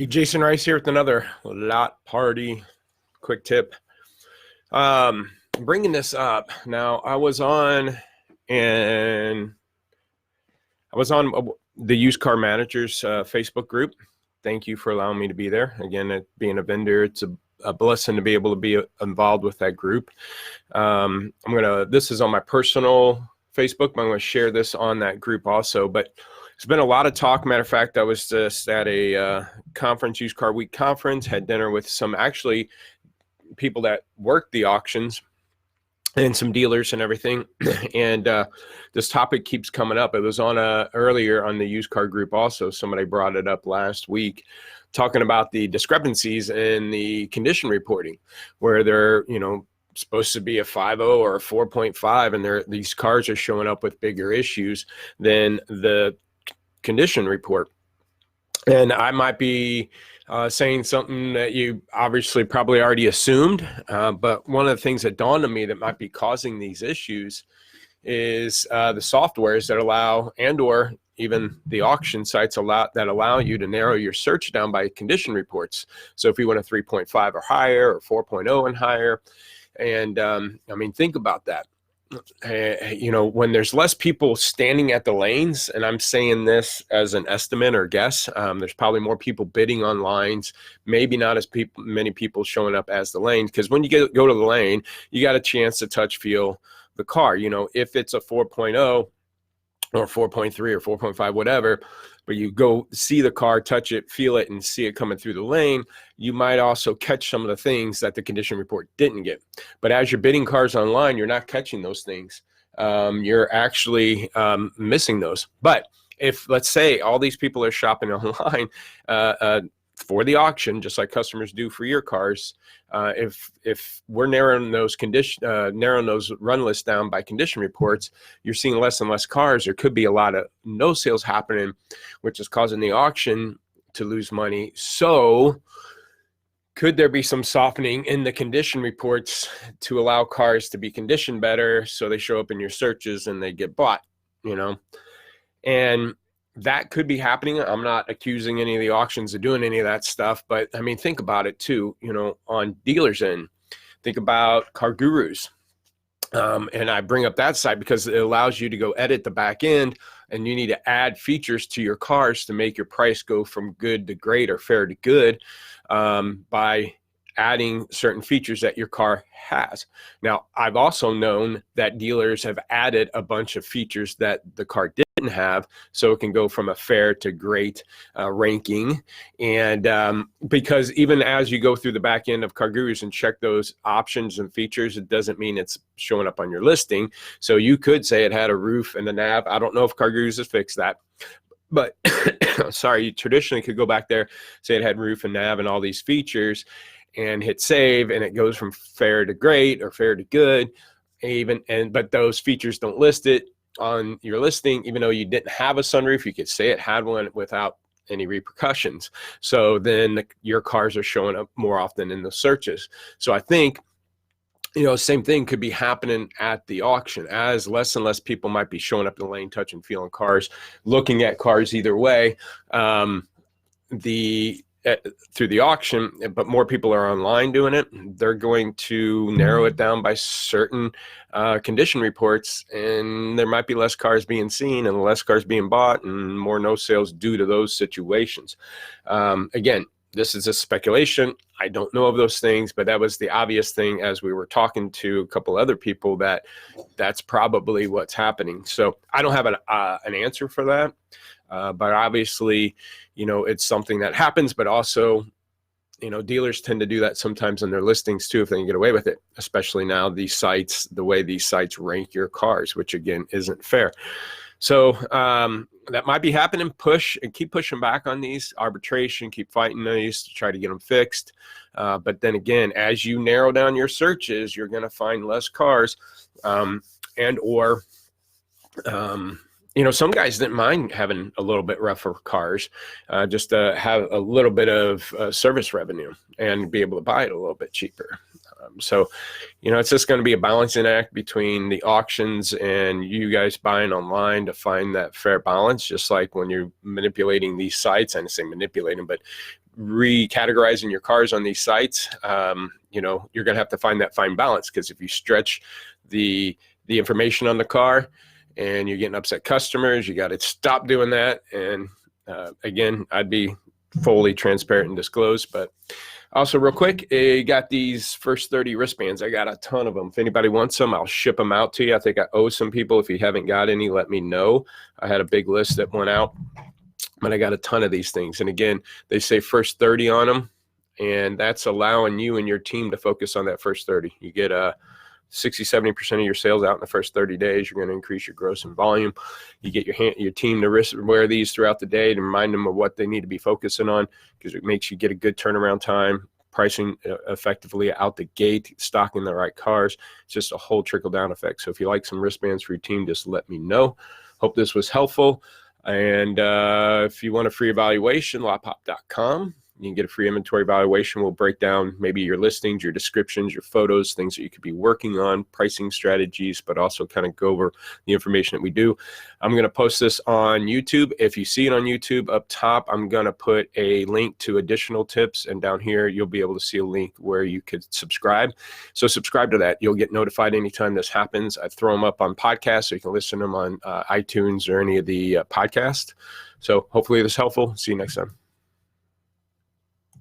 Hey, Jasen Rice here with another Lotparty Quick Tip. Bringing this up now, I was on the used car managers Facebook group. Thank you for allowing me to be there. Again, being a vendor, it's a blessing to be able to be involved with that group. This is on my personal Facebook, but I'm going to share this on that group also. But there's been a lot of talk. Matter of fact, I was just at a conference, Used Car Week conference, had dinner with some actually people that work the auctions and some dealers and everything. And this topic keeps coming up. It was on earlier on the used car group also. Somebody brought it up last week, talking about the discrepancies in the condition reporting, where they're, supposed to be a 5.0 or a 4.5, and these cars are showing up with bigger issues than the condition report. And I might be saying something that you obviously probably already assumed, but one of the things that dawned on me that might be causing these issues is the softwares that allow, and or even the auction sites that allow you to narrow your search down by condition reports. So if you want a 3.5 or higher, or 4.0 and higher, and I mean, think about that. When there's less people standing at the lanes, and I'm saying this as an estimate or guess, there's probably more people bidding on lines, maybe not as many people showing up as the lanes, because when you go to the lane, you got a chance to touch, feel the car. If it's a 4.0 or 4.3 or 4.5, whatever, but you go see the car, touch it, feel it, and see it coming through the lane, you might also catch some of the things that the condition report didn't get. But as you're bidding cars online, you're not catching those things. You're actually missing those. But if, let's say, all these people are shopping online for the auction, just like customers do for your cars, if we're narrowing those run lists down by condition reports, you're seeing less and less cars. There could be a lot of no sales happening, which is causing the auction to lose money. So could there be some softening in the condition reports to allow cars to be conditioned better, so they show up in your searches and they get bought, and that could be happening. I'm not accusing any of the auctions of doing any of that stuff, but I mean, think about it too, on dealers' end. Think about CarGurus. And I bring up that side because it allows you to go edit the back end, and you need to add features to your cars to make your price go from good to great or fair to good by adding certain features that your car has. Now, I've also known that dealers have added a bunch of features that the car didn't have, so it can go from a fair to great ranking. And because even as you go through the back end of CarGurus and check those options and features, it doesn't mean it's showing up on your listing. So you could say it had a roof and a nav. I don't know if CarGurus has fixed that, but sorry, you traditionally could go back there, say it had roof and nav and all these features, and hit save, and it goes from fair to great or fair to good, but those features don't list it on your listing. Even though you didn't have a sunroof, you could say it had one without any repercussions. So then your cars are showing up more often in the searches. So I think same thing could be happening at the auction, as less and less people might be showing up in the lane, touching, feeling cars, looking at cars either way. Through the auction, but more people are online doing it. They're going to narrow it down by certain condition reports, and there might be less cars being seen and less cars being bought and more no sales due to those situations. Again, this is a speculation. I don't know of those things, but that was the obvious thing as we were talking to a couple other people, that's probably what's happening. So I don't have an answer for that. But obviously, it's something that happens, but also, dealers tend to do that sometimes on their listings too, if they can get away with it, especially now the way these sites rank your cars, which again, isn't fair. So that might be happening. Push and keep pushing back on these arbitration, keep fighting these to try to get them fixed. But then again, as you narrow down your searches, you're going to find less cars some guys didn't mind having a little bit rougher cars just to have a little bit of service revenue and be able to buy it a little bit cheaper. So, it's just going to be a balancing act between the auctions and you guys buying online to find that fair balance, just like when you're manipulating these sites. I didn't say manipulating, but recategorizing your cars on these sites, you're going to have to find that fine balance, because if you stretch the information on the car and you're getting upset customers, you got to stop doing that. And again, I'd be fully transparent and disclose. But also, real quick, I got these first 30 wristbands. I got a ton of them. If anybody wants them, I'll ship them out to you. I think I owe some people. If you haven't got any, let me know. I had a big list that went out, but I got a ton of these things. And again, they say first 30 on them, and that's allowing you and your team to focus on that first 30. You get 60-70% of your sales out in the first 30 days. You're going to increase your gross and volume. You get your team to wear these throughout the day to remind them of what they need to be focusing on, because it makes you get a good turnaround time, pricing effectively out the gate, stocking the right cars. It's just a whole trickle down effect. So if you like some wristbands for your team, just let me know. Hope this was helpful. And if you want a free evaluation, lotpop.com. You can get a free inventory evaluation. We'll break down maybe your listings, your descriptions, your photos, things that you could be working on, pricing strategies, but also kind of go over the information that we do. I'm going to post this on YouTube. If you see it on YouTube, up top, I'm going to put a link to additional tips. And down here, you'll be able to see a link where you could subscribe. So subscribe to that. You'll get notified anytime this happens. I throw them up on podcasts, so you can listen to them on iTunes or any of the podcasts. So hopefully this is helpful. See you next time.